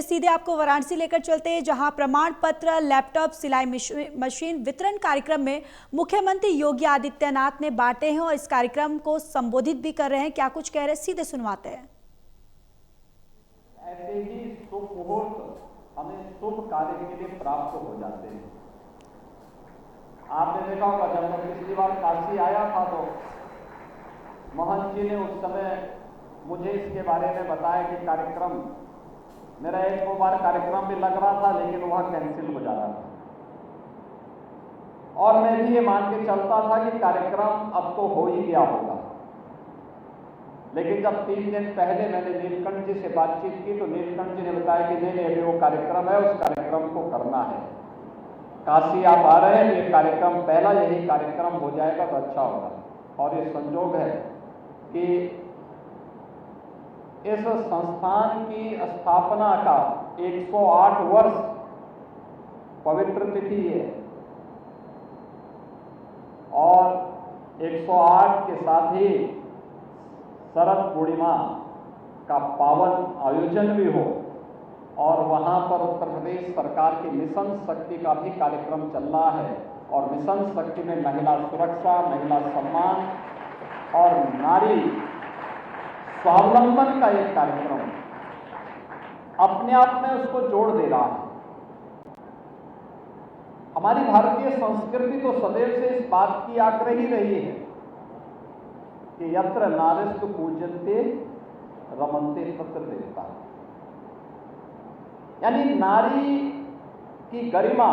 सीधे आपको वाराणसी लेकर चलते हैं, जहां प्रमाण पत्र, लैपटॉप, सिलाई मशीन वितरण कार्यक्रम में मुख्यमंत्री योगी आदित्यनाथ ने बांटे हैं और इस कार्यक्रम को संबोधित भी कर रहे हैं। क्या कुछ कह रहे हैं, सीधे सुनवाते हैं। ऐसे ही शुभ मुहूर्त हमें शुभ कार्य के लिए प्राप्त हो जाते हैं। आपने देखा होगा, जब मैं पिछली बार काशी आया था तो महंत जी ने उस समय मुझे इसके बारे में बताया कि कार्यक्रम, मेरा एक दो बार कार्यक्रम भी लग रहा था लेकिन वह कैंसिल हो जाता था, और मैं भी ये मान के चलता था कि कार्यक्रम अब तो हो ही गया होगा। लेकिन जब 3 दिन पहले मैंने नीलकंठ जी से बातचीत की तो नीलकंठ जी ने बताया कि नहीं, अभी वो कार्यक्रम है, उस कार्यक्रम को करना है। काशी आप आ रहे हैं, ये कार्यक्रम पहला यही कार्यक्रम हो जाएगा तो अच्छा होगा। और ये संजोग है कि इस संस्थान की स्थापना का 108 वर्ष पवित्र तिथि है, और 108 के साथ ही शरद पूर्णिमा का पावन आयोजन भी हो, और वहां पर उत्तर प्रदेश सरकार की मिशन शक्ति का भी कार्यक्रम चल रहा है। और मिशन शक्ति में महिला सुरक्षा, महिला सम्मान और नारी स्वावलंबन का एक कार्यक्रम अपने आप में उसको जोड़ दे रहा है। हमारी भारतीय संस्कृति तो सदैव से इस बात की आग्रही रही है कि यत्र नारीस्तु पूज्यन्ते रमन्ते तत्र देवता, यानी नारी की गरिमा,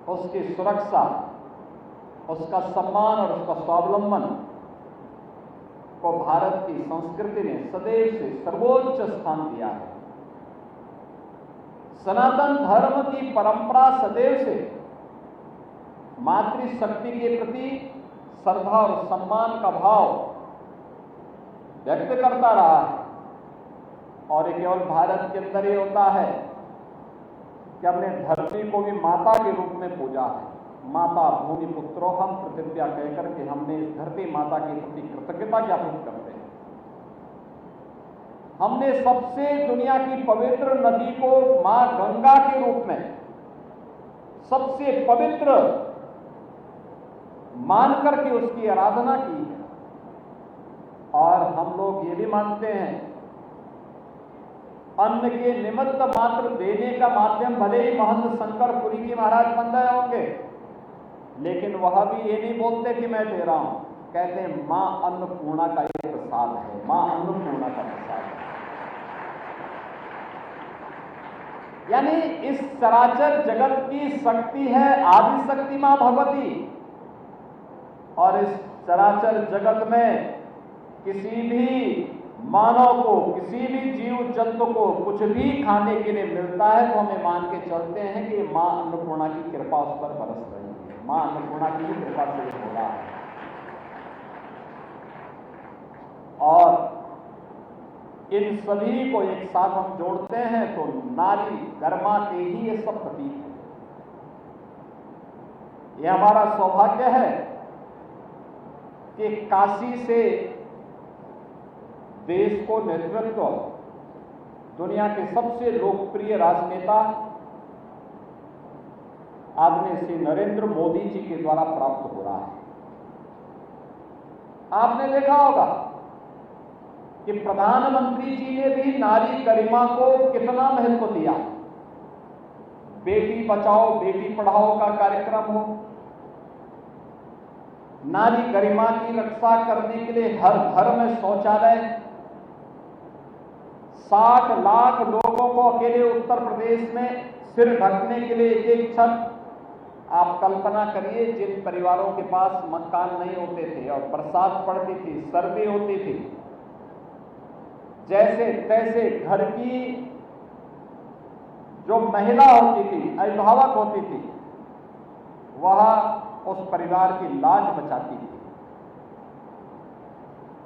उसकी सुरक्षा, उसका सम्मान और उसका स्वावलंबन को भारत की संस्कृति ने सदैव से सर्वोच्च स्थान दिया है। सनातन धर्म की परंपरा सदैव से मातृशक्ति के प्रति श्रद्धा और सम्मान का भाव व्यक्त करता रहा है। और ये केवल भारत के अंदर ही होता है कि हमने धरती को भी माता के रूप में पूजा है। माता भूमि पुत्रो हम प्रतिज्ञा कहकर के हमने इस धरती माता के प्रति कृतज्ञता ज्ञापित करते हैं। हमने सबसे दुनिया की पवित्र नदी को मां गंगा के रूप में सबसे पवित्र मान करके उसकी आराधना की है। और हम लोग ये भी मानते हैं, अन्न के निमित्त मात्र देने का माध्यम भले ही महंत शंकरपुरी जी महाराज बन रहे होंगे, लेकिन वह भी ये नहीं बोलते कि मैं दे रहा हूं, कहते हैं मां अन्नपूर्णा का एक प्रसाद है, मां अन्नपूर्णा का प्रसाद है। यानी इस चराचर जगत की शक्ति है आदि शक्ति मां भगवती, और इस चराचर जगत में किसी भी मानव को, किसी भी जीव जंतु को कुछ भी खाने के लिए मिलता है तो हमें मान के चलते हैं कि मां अन्नपूर्णा की कृपा उस पर बरस रही है, मां अन्नपूर्णा की ही कृपा से हो रहा है। और इन सभी को एक साथ हम जोड़ते हैं तो नारी गरिमा के ही ये सब प्रतीक है। यह हमारा सौभाग्य है कि काशी से देश को नेतृत्व दुनिया के सबसे लोकप्रिय राजनेता आदरणीय श्री नरेंद्र मोदी जी के द्वारा प्राप्त हो रहा है। आपने देखा होगा कि प्रधानमंत्री जी ने भी नारी गरिमा को कितना महत्व दिया। बेटी बचाओ बेटी पढ़ाओ का कार्यक्रम हो, नारी गरिमा की रक्षा करने के लिए हर घर में शौचालय, 60 लाख लोगों को अकेले उत्तर प्रदेश में सिर ढकने के लिए एक छत। आप कल्पना करिए, जिन परिवारों के पास मकान नहीं होते थे और बरसात पड़ती थी, सर्दी होती थी, जैसे तैसे घर की जो महिला होती थी, अभिभावक होती थी, वह उस परिवार की लाज बचाती थी,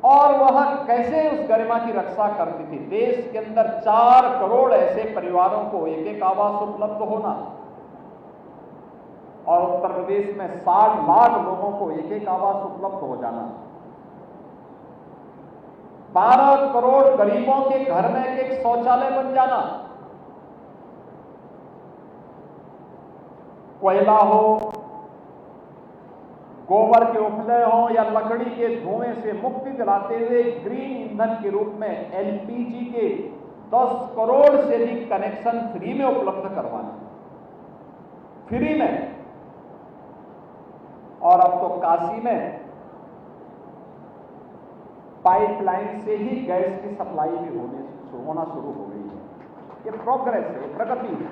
और वह कैसे उस गरिमा की रक्षा करती थी। देश के अंदर 4 करोड़ ऐसे परिवारों को एक एक आवास उपलब्ध होना, और उत्तर प्रदेश में 60 लाख लोगों को एक एक आवास उपलब्ध हो जाना। 12 करोड़ गरीबों के घर में एक शौचालय बन जाना, कोयला हो, गोबर के उपले हो या लकड़ी के धुएं से मुक्ति दिलाते हुए ग्रीन ईंधन के रूप में एलपीजी के 10 करोड़ से अधिक कनेक्शन फ्री में उपलब्ध करवाना, फ्री में। और अब तो काशी में पाइपलाइन से ही गैस की सप्लाई भी होना शुरू हो गई है। ये प्रोग्रेस है, प्रगति है।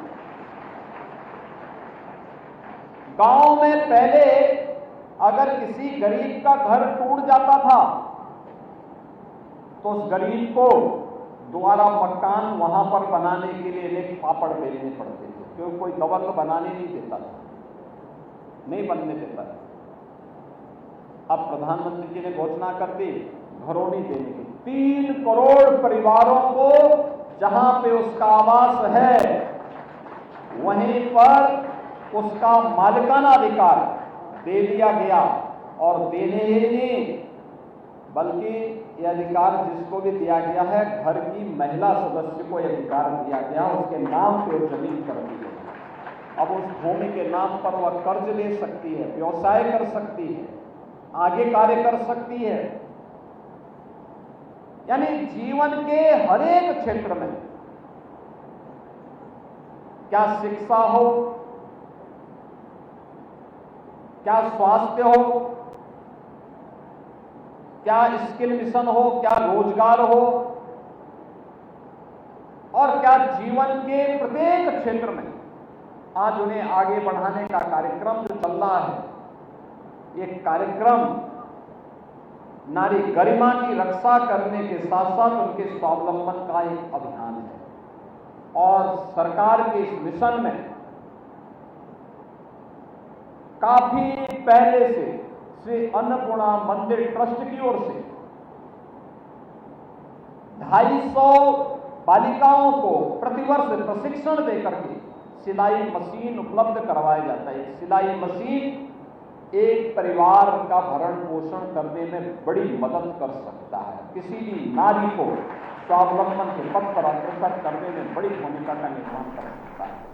गांव में पहले अगर किसी गरीब का घर टूट जाता था तो उस गरीब को दोबारा मकान वहां पर बनाने के लिए एक पापड़ बेलने पड़ते थे, क्योंकि कोई दवा तो बनाने नहीं देता था, नहीं बनने देता था। अब प्रधानमंत्री जी ने घोषणा कर दी घरों नहीं देने की। 3 करोड़ परिवारों को जहां पे उसका आवास है वहीं पर उसका मालिकाना अधिकार दे दिया गया। और देने ही नहीं बल्कि यह अधिकार जिसको भी दिया गया है, घर की महिला सदस्य को यह अधिकार दिया गया, उसके नाम पे वो जमीन कर दी है। अब उस भूमि के नाम पर वह कर्ज ले सकती है, व्यवसाय कर सकती है, आगे कार्य कर सकती है। यानी जीवन के हर एक क्षेत्र में, क्या शिक्षा हो, क्या स्वास्थ्य हो, क्या स्किल मिशन हो, क्या रोजगार हो, और क्या जीवन के प्रत्येक क्षेत्र में आज उन्हें आगे बढ़ाने का कार्यक्रम जो चल रहा है, ये कार्यक्रम नारी गरिमा की रक्षा करने के साथ साथ उनके स्वावलंबन का एक अभियान है। और सरकार के इस मिशन में काफी पहले से श्री अन्नपूर्णा मंदिर ट्रस्ट की ओर से 250 बालिकाओं को प्रतिवर्ष प्रशिक्षण देकर के सिलाई मशीन उपलब्ध करवाया जाता है। सिलाई मशीन एक परिवार का भरण पोषण करने में बड़ी मदद कर सकता है, किसी भी नारी को स्वावलंबन के पथ पर अग्रसर करने में बड़ी भूमिका का निर्वहन कर सकता है।